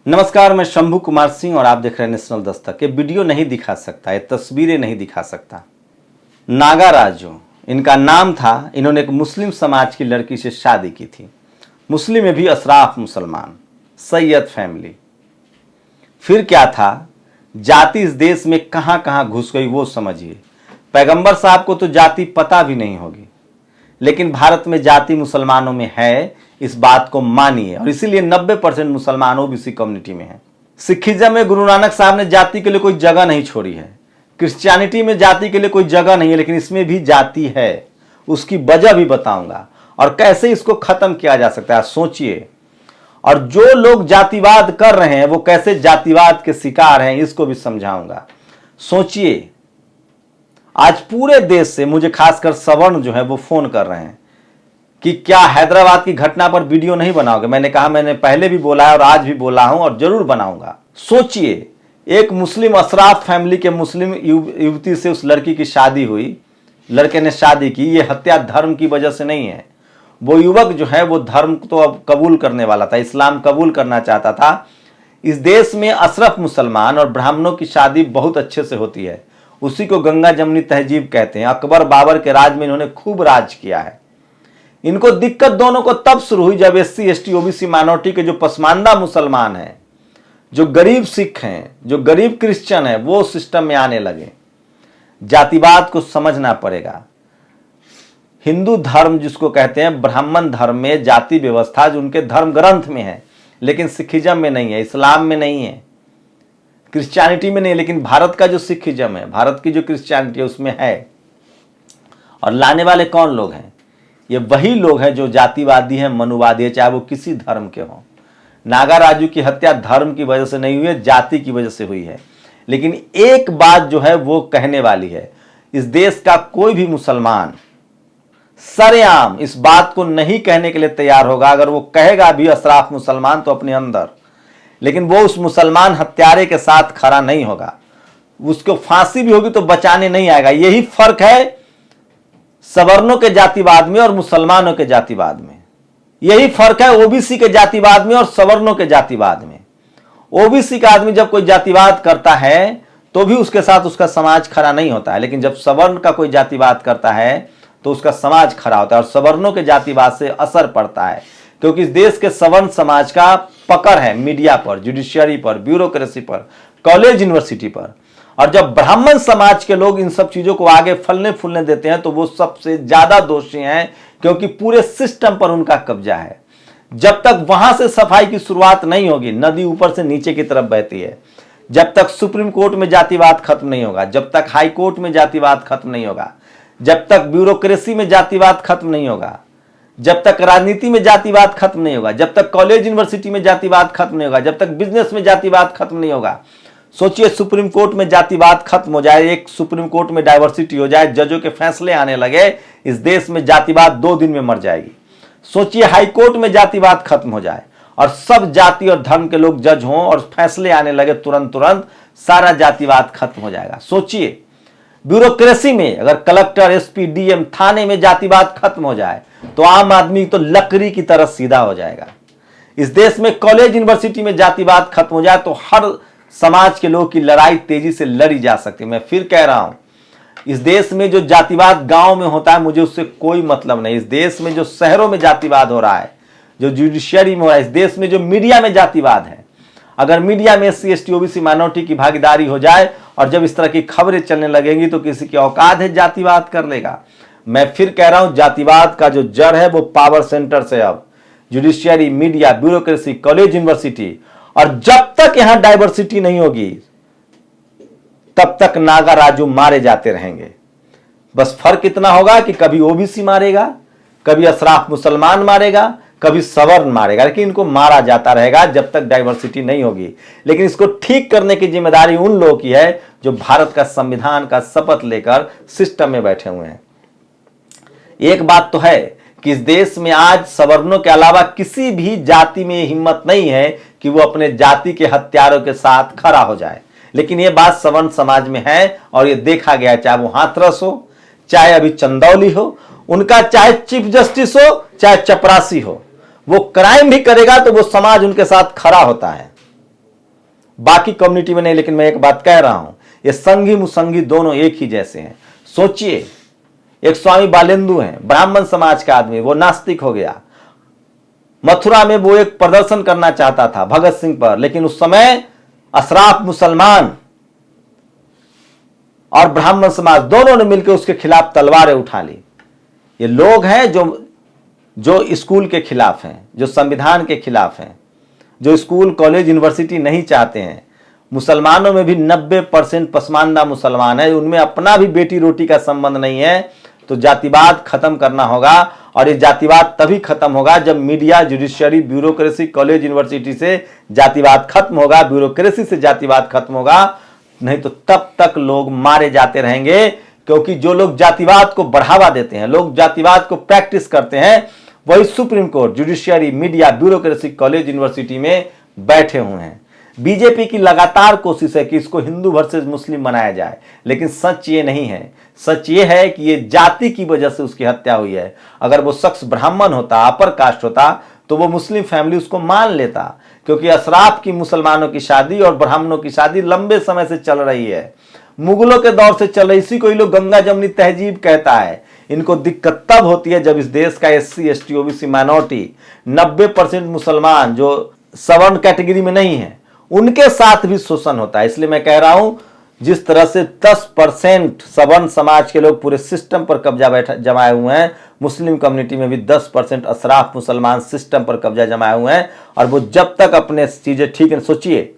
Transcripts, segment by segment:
नमस्कार, मैं शंभू कुमार सिंह और आप देख रहे हैं नेशनल दस्तक। ये वीडियो नहीं दिखा सकता, ये तस्वीरें नहीं दिखा सकता। नागा राजू इनका नाम था। इन्होंने एक मुस्लिम समाज की लड़की से शादी की थी। मुस्लिम में भी अशराफ मुसलमान, सैयद फैमिली। फिर क्या था, जाति इस देश में कहां कहां घुस गई वो समझिए। पैगंबर साहब को तो जाति पता भी नहीं होगी, लेकिन भारत में जाति मुसलमानों में है, इस बात को मानिए। और इसीलिए 90% मुसलमान ओबीसी कम्युनिटी में है। सिखिज्म में गुरु नानक साहब ने जाति के लिए कोई जगह नहीं छोड़ी है। क्रिश्चियनिटी में जाति के लिए कोई जगह नहीं है, लेकिन इसमें भी जाति है। उसकी वजह भी बताऊंगा और कैसे इसको खत्म किया जा सकता है, सोचिए। और जो लोग जातिवाद कर रहे हैं वो कैसे जातिवाद के शिकार हैं, इसको भी समझाऊंगा। सोचिए, आज पूरे देश से मुझे खासकर सवर्ण जो है वो फोन कर रहे हैं कि क्या हैदराबाद की घटना पर वीडियो नहीं बनाओगे। मैंने कहा, मैंने पहले भी बोला है और आज भी बोला हूं और जरूर बनाऊंगा। सोचिए, एक मुस्लिम अशराफ फैमिली के मुस्लिम युवती से उस लड़की की शादी हुई, लड़के ने शादी की। ये हत्या धर्म की वजह से नहीं है। वो युवक जो है वो धर्म तो अब कबूल करने वाला था, इस्लाम कबूल करना चाहता था। इस देश में अशरफ मुसलमान और ब्राह्मणों की शादी बहुत अच्छे से होती है। उसी को गंगा जमनी तहजीब कहते हैं। अकबर बाबर के राज में इन्होंने खूब राज किया है। इनको दिक्कत दोनों को तब शुरू हुई जब एससी एसटी ओबीसी माइनॉरिटी के जो पसमानदा मुसलमान हैं, जो गरीब सिख हैं, जो गरीब क्रिश्चियन है, वो सिस्टम में आने लगे। जातिवाद को समझना पड़ेगा। हिंदू धर्म जिसको कहते हैं, ब्राह्मण धर्म में जाति व्यवस्था जो उनके धर्म ग्रंथ में है, लेकिन सिखिज्म में नहीं है, इस्लाम में नहीं है, क्रिश्चियनिटी में नहीं। लेकिन भारत का जो सिखिज्म है, भारत की जो क्रिश्चियनिटी है, उसमें है। और लाने वाले कौन लोग हैं? ये वही लोग हैं जो जातिवादी हैं, मनुवादी है, चाहे वो किसी धर्म के हों। नागा राजू की हत्या धर्म की वजह से नहीं हुई है, जाति की वजह से हुई है। लेकिन एक बात जो है वो कहने वाली है, इस देश का कोई भी मुसलमान सरेआम इस बात को नहीं कहने के लिए तैयार होगा। अगर वो कहेगा भी अशराफ मुसलमान तो अपने अंदर, लेकिन वो उस मुसलमान हत्यारे के साथ खड़ा नहीं होगा। उसको फांसी भी होगी तो बचाने नहीं आएगा। यही फर्क है सवर्णों के जातिवाद में और मुसलमानों के जातिवाद में। यही फर्क है ओबीसी के जातिवाद में और सवर्णों के जातिवाद में। ओबीसी का आदमी जब कोई जातिवाद करता है तो भी उसके साथ उसका समाज खड़ा नहीं होता है, लेकिन जब सवर्ण का कोई जातिवाद करता है तो उसका समाज खड़ा होता है। और सवर्णों के जातिवाद से असर पड़ता है, क्योंकि इस देश के सवर्ण समाज का पकड़ है मीडिया पर, जुडिशियरी पर, ब्यूरोक्रेसी पर, कॉलेज यूनिवर्सिटी पर। और जब ब्राह्मण समाज के लोग इन सब चीजों को आगे फलने फूलने देते हैं तो वो सबसे ज्यादा दोषी हैं, क्योंकि पूरे सिस्टम पर उनका कब्जा है। जब तक वहां से सफाई की शुरुआत नहीं होगी, नदी ऊपर से नीचे की तरफ बहती है। जब तक सुप्रीम कोर्ट में जातिवाद खत्म नहीं होगा, जब तक हाई कोर्ट में जातिवाद खत्म नहीं होगा, जब तक ब्यूरोक्रेसी में जातिवाद खत्म नहीं होगा, जब तक राजनीति में जातिवाद खत्म नहीं होगा, जब तक कॉलेज यूनिवर्सिटी में जातिवाद खत्म नहीं होगा, जब तक बिजनेस में जातिवाद खत्म नहीं होगा। सोचिए, सुप्रीम कोर्ट में जातिवाद खत्म हो जाए, एक सुप्रीम कोर्ट में डाइवर्सिटी हो जाए, जजों के फैसले आने लगे, इस देश में जातिवाद 2 दिन में मर जाएगी। सोचिए, हाई कोर्ट में जातिवाद खत्म हो जाए और सब जाति और धर्म के लोग जज हों और फैसले आने लगे तुरंत तुरंत, सारा जातिवाद खत्म हो जाएगा। सोचिए, ब्यूरोक्रेसी में अगर कलेक्टर, एसपी, डीएम, थाने में जातिवाद खत्म हो जाए तो आम आदमी तो लकड़ी की तरह सीधा हो जाएगा। इस देश में कॉलेज यूनिवर्सिटी में जातिवाद खत्म हो जाए तो हर समाज के लोगों की लड़ाई तेजी से लड़ी जा सकती है। मैं फिर कह रहा हूं, इस देश में जो जातिवाद गांव में होता है मुझे उससे कोई मतलब नहीं। इस देश में जो शहरों में जातिवाद हो रहा है, जो जुडिशियरी में हो रहा है, इस देश में जो मीडिया में जातिवाद है, अगर मीडिया में एससी एसटी ओबीसी माइनॉरिटी की भागीदारी हो जाए और जब इस तरह की खबरें चलने लगेंगी तो किसी की औकात है जातिवाद कर लेगा। मैं फिर कह रहा हूं, जातिवाद का जो जड़ है वो पावर सेंटर से, अब judiciary, media, bureaucracy, college university. और जब तक यहां डाइवर्सिटी नहीं होगी तब तक नागा राजू मारे जाते रहेंगे। बस फर्क इतना होगा कि कभी ओबीसी मारेगा, कभी अशराफ मुसलमान मारेगा, कभी सवर्ण मारेगा, लेकिन इनको मारा जाता रहेगा जब तक डाइवर्सिटी नहीं होगी। लेकिन इसको ठीक करने की जिम्मेदारी उन लोगों की है जो भारत का संविधान का शपथ लेकर सिस्टम में बैठे हुए हैं। एक बात तो है कि इस देश में आज सवर्णों के अलावा किसी भी जाति में हिम्मत नहीं है कि वो अपने जाति के हत्यारों के साथ खड़ा हो जाए। लेकिन ये बात सवर्ण समाज में है और ये देखा गया, चाहे वो हाथरस हो, चाहे अभी चंदौली हो, उनका चाहे चीफ जस्टिस हो, चाहे चपरासी हो, वो क्राइम भी करेगा तो वो समाज उनके साथ खड़ा होता है। बाकी कम्युनिटी में नहीं, लेकिन मैं एक बात कह रहा हूं, ये संघी मुसंगी दोनों एक ही जैसे हैं। सोचिए, एक स्वामी बालेंदु हैं, ब्राह्मण समाज का आदमी, वो नास्तिक हो गया। मथुरा में वो एक प्रदर्शन करना चाहता था भगत सिंह पर, लेकिन उस समय अशराफ मुसलमान और ब्राह्मण समाज दोनों ने मिलकर उसके खिलाफ तलवारें उठा ली। ये लोग हैं जो स्कूल के खिलाफ हैं, जो संविधान के खिलाफ हैं, जो स्कूल कॉलेज यूनिवर्सिटी नहीं चाहते हैं। मुसलमानों में भी 90% पसमानदा मुसलमान है, उनमें अपना भी बेटी रोटी का संबंध नहीं है। तो जातिवाद खत्म करना होगा, और ये जातिवाद तभी खत्म होगा जब media, judiciary, bureaucracy, college university से जातिवाद खत्म होगा, ब्यूरोक्रेसी से जातिवाद खत्म होगा। नहीं तो तब तक लोग मारे जाते रहेंगे, क्योंकि जो लोग जातिवाद को बढ़ावा देते हैं, लोग जातिवाद को प्रैक्टिस करते हैं, वही supreme court, judiciary, media, bureaucracy, college university में बैठे हुए हैं। बीजेपी की लगातार कोशिश है कि इसको हिंदू वर्सेस मुस्लिम बनाया जाए, लेकिन सच ये नहीं है। सच ये है कि ये जाति की वजह से उसकी हत्या हुई है। अगर वो शख्स ब्राह्मण होता, अपर कास्ट होता, तो वो मुस्लिम फैमिली उसको मान लेता, क्योंकि अशराफ की मुसलमानों की शादी और ब्राह्मणों की शादी लंबे समय से चल रही है, मुगलों के दौर से चल रही। इसी को ये लोग गंगा जमनी तहजीब कहता है। इनको दिक्कत तब होती है जब इस देश का SC, ST, OBC माइनॉरिटी 90% मुसलमान जो सवर्ण कैटेगरी में नहीं है, उनके साथ भी शोषण होता है। इसलिए मैं कह रहा हूं, जिस तरह से 10% सवर्ण समाज के लोग पूरे सिस्टम पर कब्जा जमाए हुए हैं, मुस्लिम कम्युनिटी में भी 10% अशराफ मुसलमान सिस्टम पर कब्जा जमाए हुए हैं। और वो जब तक अपने चीजें ठीक है, सोचिए,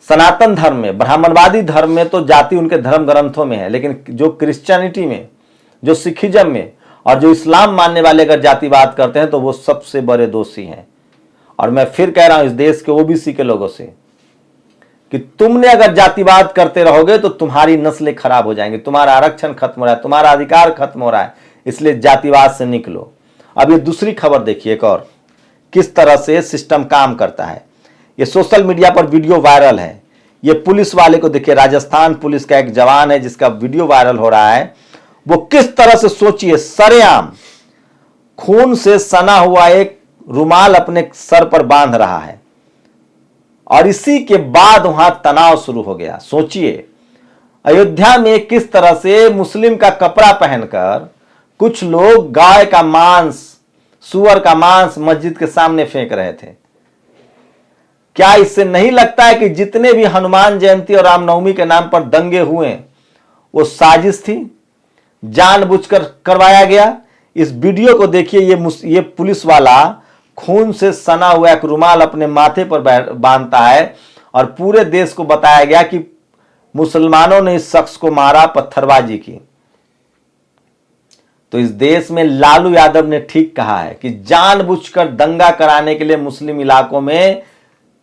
सनातन धर्म में, ब्राह्मणवादी धर्म में तो जाति उनके धर्म ग्रंथों में है, लेकिन जो क्रिश्चियनिटी में, जो सिखिज्म में और जो इस्लाम मानने वाले अगर जातिवाद करते हैं तो वो सबसे बड़े दोषी हैं। और मैं फिर कह रहा हूं इस देश के OBC के लोगों से कि तुमने अगर जातिवाद करते रहोगे तो तुम्हारी नस्लें खराब हो जाएंगी, तुम्हारा आरक्षण खत्म हो रहा है, तुम्हारा अधिकार खत्म हो रहा है। इसलिए जातिवाद से निकलो। अब ये दूसरी खबर देखिए, एक और, किस तरह से सिस्टम काम करता है। ये सोशल मीडिया पर वीडियो वायरल है। ये पुलिस वाले को देखिए, राजस्थान पुलिस का एक जवान है जिसका वीडियो वायरल हो रहा है। वो किस तरह से, सोचिए, सरेआम खून से सना हुआ एक रुमाल अपने सर पर बांध रहा है, और इसी के बाद वहां तनाव शुरू हो गया। सोचिए, अयोध्या में किस तरह से मुस्लिम का कपड़ा पहनकर कुछ लोग गाय का मांस, सुअर का मांस मस्जिद के सामने फेंक रहे थे। क्या इससे नहीं लगता है कि जितने भी हनुमान जयंती और रामनवमी के नाम पर दंगे हुए वो साजिश थी, जानबूझकर करवाया गया? इस वीडियो को देखिए, ये पुलिस वाला खून से सना हुआ एक रुमाल अपने माथे पर बांधता है, और पूरे देश को बताया गया कि मुसलमानों ने इस शख्स को मारा, पत्थरबाजी की। तो इस देश में लालू यादव ने ठीक कहा है कि जानबूझकर दंगा कराने के लिए मुस्लिम इलाकों में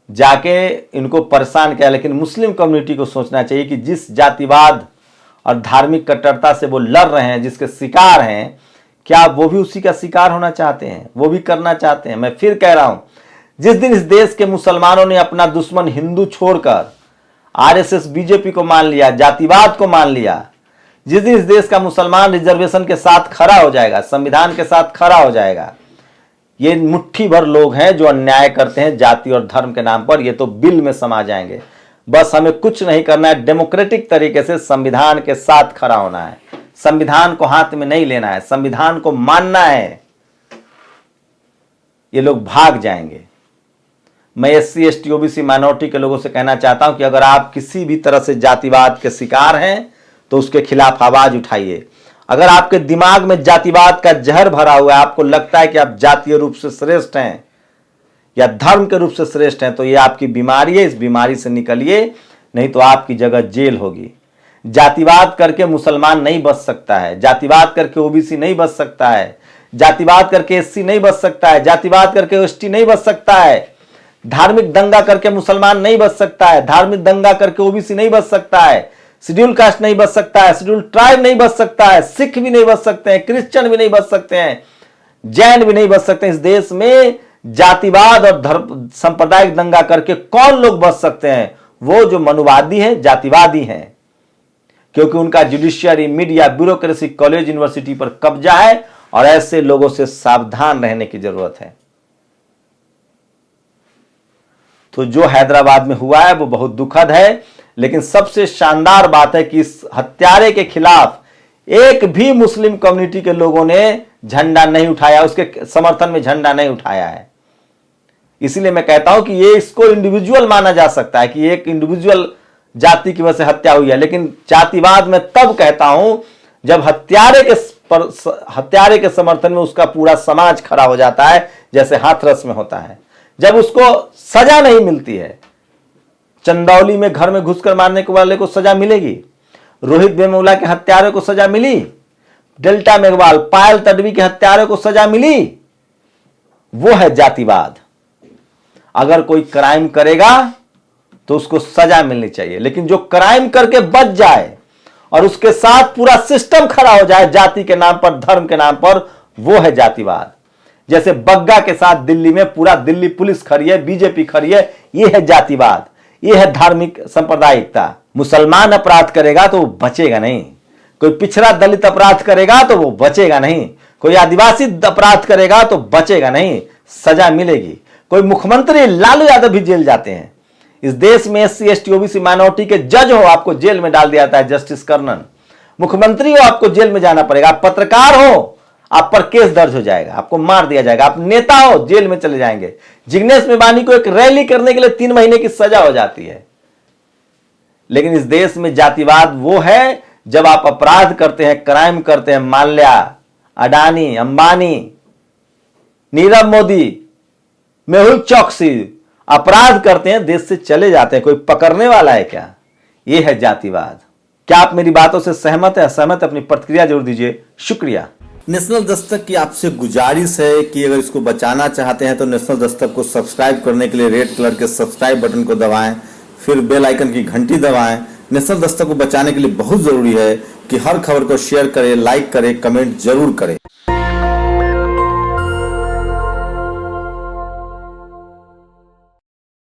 जाके इनको परेशान किया। लेकिन मुस्लिम कम्युनिटी को सोचना चाहिए कि जिस जातिवाद और धार्मिक कट्टरता से वो लड़ रहे हैं, जिसके शिकार हैं, क्या वो भी उसी का शिकार होना चाहते हैं? वो भी करना चाहते हैं? मैं फिर कह रहा हूं, जिस दिन इस देश के मुसलमानों ने अपना दुश्मन हिंदू छोड़कर RSS, BJP को मान लिया, जातिवाद को मान लिया, जिस दिन इस देश का मुसलमान रिजर्वेशन के साथ खड़ा हो जाएगा, संविधान के साथ खड़ा हो जाएगा, ये मुट्ठी भर लोग हैं जो अन्याय करते हैं जाति और धर्म के नाम पर, ये तो बिल में समा जाएंगे। बस हमें कुछ नहीं करना है, डेमोक्रेटिक तरीके से संविधान के साथ खड़ा होना है, संविधान को हाथ में नहीं लेना है, संविधान को मानना है। ये लोग भाग जाएंगे। मैं SC, ST, OBC माइनॉरिटी के लोगों से कहना चाहता हूं कि अगर आप किसी भी तरह से जातिवाद के शिकार हैं तो उसके खिलाफ आवाज उठाइए। अगर आपके दिमाग में जातिवाद का जहर भरा हुआ है, आपको लगता है कि आप जातीय रूप से श्रेष्ठ हैं या धर्म के रूप से श्रेष्ठ हैं, तो ये आपकी बीमारी है। इस बीमारी से निकलिए, नहीं तो आपकी जगह जेल होगी। जातिवाद करके मुसलमान नहीं बच सकता है, जातिवाद करके OBC नहीं बच सकता है, जातिवाद करके SC नहीं बच सकता है, जातिवाद करके ST नहीं बच सकता है, धार्मिक दंगा करके मुसलमान नहीं बच सकता है, धार्मिक दंगा करके OBC नहीं बच सकता है, शेड्यूल कास्ट नहीं बच सकता है, शेड्यूल ट्राइब नहीं बच सकता है, सिख भी नहीं बच सकते हैं, क्रिश्चियन भी नहीं बच सकते हैं, जैन भी नहीं बच सकते हैं। इस देश में जातिवाद और धर्म सांप्रदायिक दंगा करके कौन लोग बच सकते हैं? वो जो मनुवादी हैं, जातिवादी हैं, क्योंकि उनका judiciary, media, bureaucracy, college university पर कब्जा है, और ऐसे लोगों से सावधान रहने की जरूरत है। तो जो हैदराबाद में हुआ है वो बहुत दुखद है, लेकिन सबसे शानदार बात है कि इस हत्यारे के खिलाफ एक भी मुस्लिम कम्युनिटी के लोगों ने झंडा नहीं उठाया, उसके समर्थन में झंडा नहीं उठाया है। इसलिए मैं कहता हूं कि ये इसको इंडिविजुअल माना जा सकता है कि एक इंडिविजुअल जाति की वजह से हत्या हुई है, लेकिन जातिवाद में तब कहता हूं जब हत्यारे के समर्थन में उसका पूरा समाज खड़ा हो जाता है, जैसे हाथरस में होता है। जब उसको सजा नहीं मिलती है, चंदौली में घर में घुसकर मारने वाले को सजा मिलेगी, रोहित वेमुला के हत्यारे को सजा मिली, डेल्टा मेघवाल पायल तडवी के हत्यारे को सजा मिली, वो है जातिवाद। अगर कोई क्राइम करेगा तो उसको सजा मिलनी चाहिए, लेकिन जो क्राइम करके बच जाए और उसके साथ पूरा सिस्टम खड़ा हो जाए जाति के नाम पर, धर्म के नाम पर, वो है जातिवाद। जैसे बग्गा के साथ दिल्ली में पूरा दिल्ली पुलिस खड़ी है, बीजेपी खड़ी है, ये है जातिवाद, ये है धार्मिक सांप्रदायिकता। मुसलमान अपराध करेगा तो वो बचेगा नहीं, कोई पिछड़ा दलित अपराध करेगा तो वो बचेगा नहीं, कोई आदिवासी अपराध करेगा तो बचेगा नहीं, सजा मिलेगी। कोई मुख्यमंत्री लालू यादव भी जेल जाते हैं। इस देश में SC ST OBC माइनॉरिटी के जज हो, आपको जेल में डाल दिया जाता है, जस्टिस कर्नन। मुख्यमंत्री हो, आपको जेल में जाना पड़ेगा। आप पत्रकार हो, आप पर केस दर्ज हो जाएगा, आपको मार दिया जाएगा। आप नेता हो, जेल में चले जाएंगे। जिग्नेश मेवानी को एक रैली करने के लिए 3 महीने की सजा हो जाती है। लेकिन इस देश में जातिवाद वो है जब आप अपराध करते हैं, क्राइम करते हैं। माल्या, अडानी, अंबानी, नीरव मोदी, मेहुल चौकसी अपराध करते हैं, देश से चले जाते हैं, कोई पकड़ने वाला है क्या? यह है जातिवाद। क्या आप मेरी बातों से सहमत है? असहमत? अपनी प्रतिक्रिया जरूर दीजिए। शुक्रिया। नेशनल दस्तक की आपसे गुजारिश है कि अगर इसको बचाना चाहते हैं तो नेशनल दस्तक को सब्सक्राइब करने के लिए रेड कलर के सब्सक्राइब बटन को दबाएं, फिर बेल आइकन की घंटी दबाएं। नेशनल दस्तक को बचाने के लिए बहुत जरूरी है कि हर खबर को शेयर करें, लाइक करें, कमेंट जरूर करें।